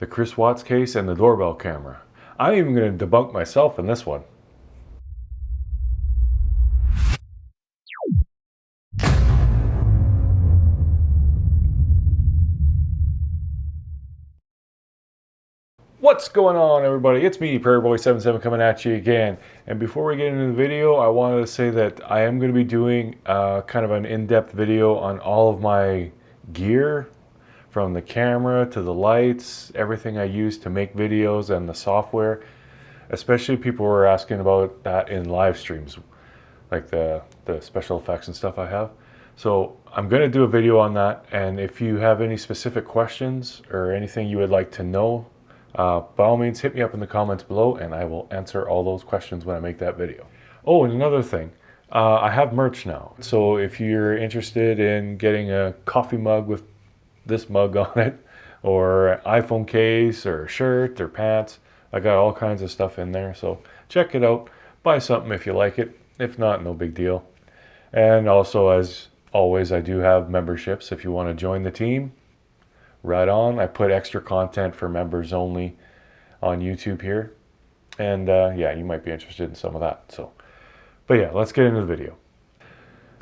the Chris Watts case, and the doorbell camera. I'm even going to debunk myself in this one. What's going on, everybody? It's me, Prairie Boy 77, coming at you again. And before we get into the video, I wanted to say that I am going to be doing kind of an in-depth video on all of my gear, from the camera to the lights, everything I use to make videos, and the software. Especially people were asking about that in live streams, like the special effects and stuff I have. So I'm going to do a video on that, and if you have any specific questions or anything you would like to know, by all means hit me up in the comments below and I will answer all those questions when I make that video. Oh, and another thing, I have merch now. So if you're interested in getting a coffee mug with this mug on it, or an iPhone case, or a shirt, or pants, I got all kinds of stuff in there. So check it out, buy something if you like it. If not, no big deal. And also, as always, I do have memberships if you want to join the team. Right on. I put extra content for members only on YouTube here. And yeah, you might be interested in some of that. So, but yeah, let's get into the video.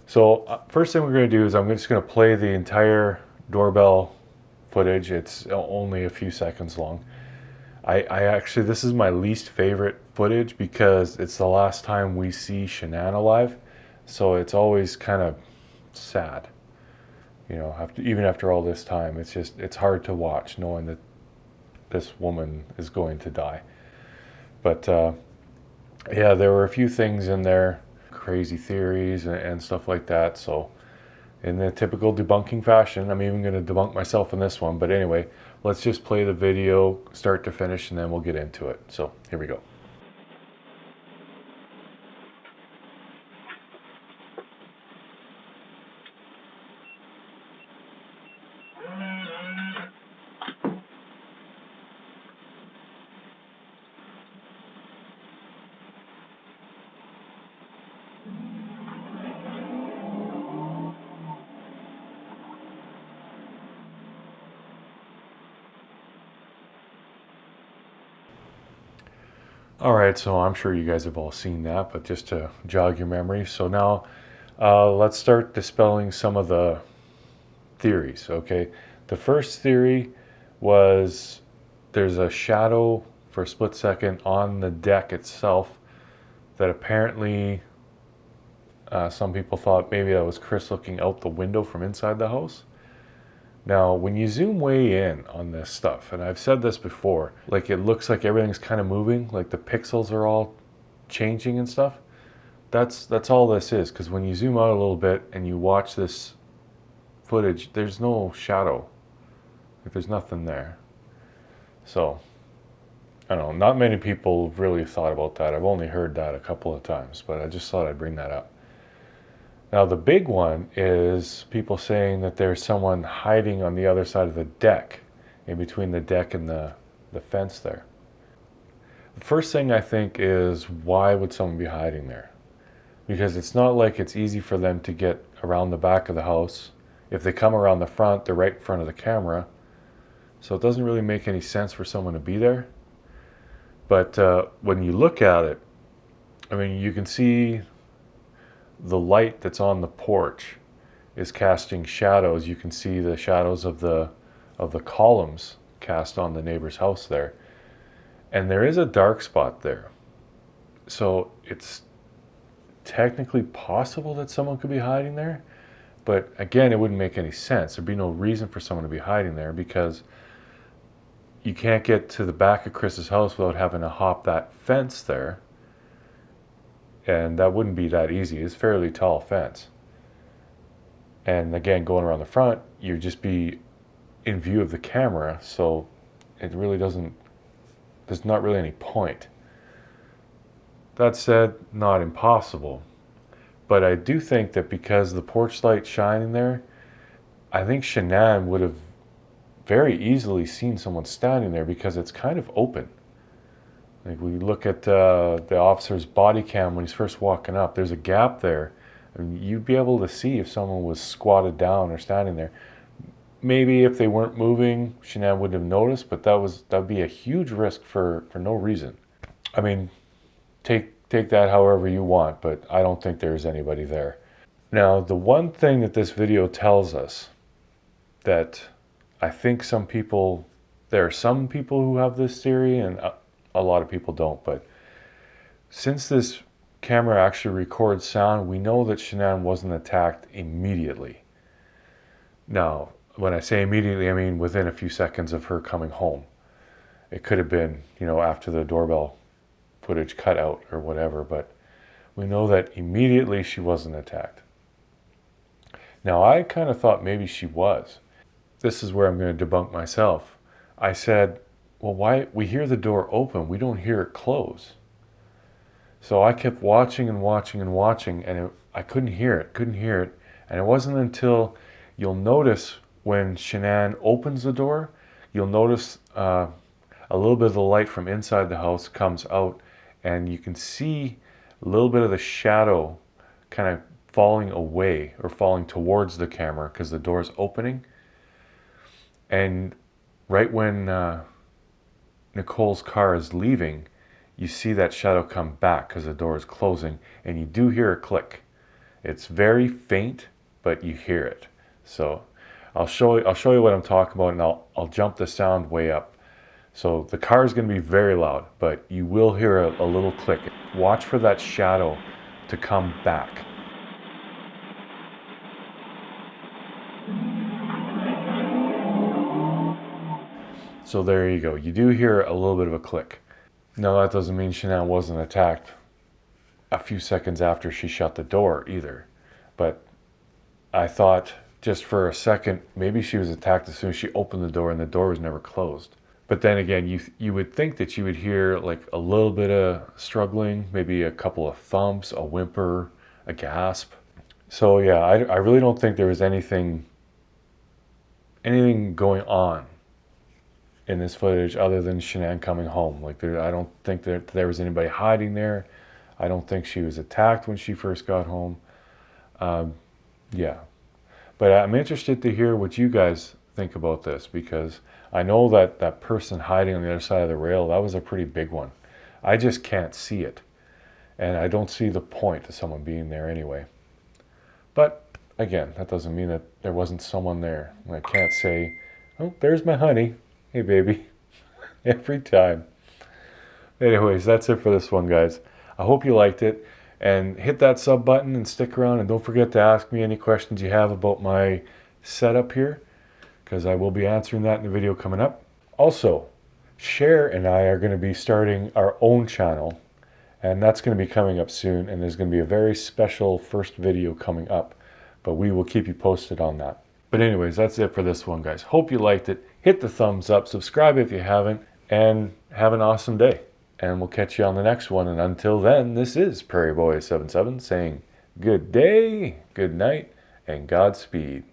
So first thing we're going to do is I'm just going to play the entire doorbell footage. It's only a few seconds long. I actually, this is my least favorite footage because it's the last time we see Shanann alive. So it's always kind of sad. You know, even after all this time, it's hard to watch knowing that this woman is going to die. But yeah, there were a few things in there, crazy theories and stuff like that. So in the typical debunking fashion, I'm even going to debunk myself in this one. But anyway, let's just play the video start to finish and then we'll get into it. So here we go. All right, so I'm sure you guys have all seen that, but just to jog your memory. So now let's start dispelling some of the theories, okay? The first theory was there's a shadow for a split second on the deck itself that apparently some people thought maybe that was Chris looking out the window from inside the house. Now, when you zoom way in on this stuff, and I've said this before, like it looks like everything's kind of moving, like the pixels are all changing and stuff. That's all this is, because when you zoom out a little bit and you watch this footage, there's no shadow. Like there's nothing there. So, I don't know, not many people have really thought about that. I've only heard that a couple of times, but I just thought I'd bring that up. Now the big one is people saying that there's someone hiding on the other side of the deck, in between the deck and the fence there. The first thing I think is, why would someone be hiding there? Because it's not like it's easy for them to get around the back of the house. If they come around the front, they're right in front of the camera. So it doesn't really make any sense for someone to be there. But when you look at it, I mean, you can see the light that's on the porch is casting shadows. You can see the shadows of the columns cast on the neighbor's house there. And there is a dark spot there. So it's technically possible that someone could be hiding there. But again, it wouldn't make any sense. There'd be no reason for someone to be hiding there because you can't get to the back of Chris's house without having to hop that fence there. And that wouldn't be that easy. It's a fairly tall fence. And again, going around the front, you'd just be in view of the camera, so it really doesn't, there's not really any point. That said, not impossible. But I do think that because the porch light's shining there, I think Shanann would have very easily seen someone standing there because it's kind of open. Like we look at the officer's body cam when he's first walking up, there's a gap there. And you'd be able to see if someone was squatted down or standing there. maybe if they weren't moving, Shanann wouldn't have noticed, but that'd be a huge risk for no reason. I mean, take that however you want, but I don't think there's anybody there. Now, the one thing that this video tells us that I think there are some people who have this theory and a lot of people don't, but since this camera actually records sound, we know that Shanann wasn't attacked immediately. Now, when I say immediately, I mean within a few seconds of her coming home. It could have been, after the doorbell footage cut out or whatever, but we know that immediately she wasn't attacked. Now, I kind of thought maybe she was. This is where I'm going to debunk myself. I said, well, why? We hear the door open, we don't hear it close. So I kept watching and watching and watching, and I couldn't hear it. And it wasn't until you'll notice when Shanann opens the door, you'll notice a little bit of the light from inside the house comes out, and you can see a little bit of the shadow kind of falling away or falling towards the camera because the door is opening. And right when Nicole's car is leaving, you see that shadow come back because the door is closing, and you do hear a click. It's very faint, but you hear it. So I'll show you what I'm talking about, and I'll jump the sound way up. So the car is going to be very loud, but you will hear a little click. Watch for that shadow to come back. So there you go. You do hear a little bit of a click. Now, that doesn't mean Shanann wasn't attacked a few seconds after she shut the door either. But I thought just for a second, maybe she was attacked as soon as she opened the door and the door was never closed. But then again, you would think that you would hear like a little bit of struggling, maybe a couple of thumps, a whimper, a gasp. So yeah, I really don't think there was anything going on in this footage other than Shanann coming home. Like I don't think that there was anybody hiding there. I don't think she was attacked when she first got home. Yeah, but I'm interested to hear what you guys think about this, because I know that that person hiding on the other side of the rail, that was a pretty big one. I just can't see it, and I don't see the point of someone being there anyway. But again, that doesn't mean that there wasn't someone there. I can't say, oh, there's my honey. Hey, baby. Every time. Anyways, that's it for this one, guys. I hope you liked it. And hit that sub button and stick around. And don't forget to ask me any questions you have about my setup here, because I will be answering that in the video coming up. Also, Cher and I are going to be starting our own channel. And that's going to be coming up soon. And there's going to be a very special first video coming up. But we will keep you posted on that. But anyways, that's it for this one, guys. Hope you liked it. Hit the thumbs up, subscribe if you haven't, and have an awesome day. And we'll catch you on the next one. And until then, this is Prairie Boy 77 saying good day, good night, and Godspeed.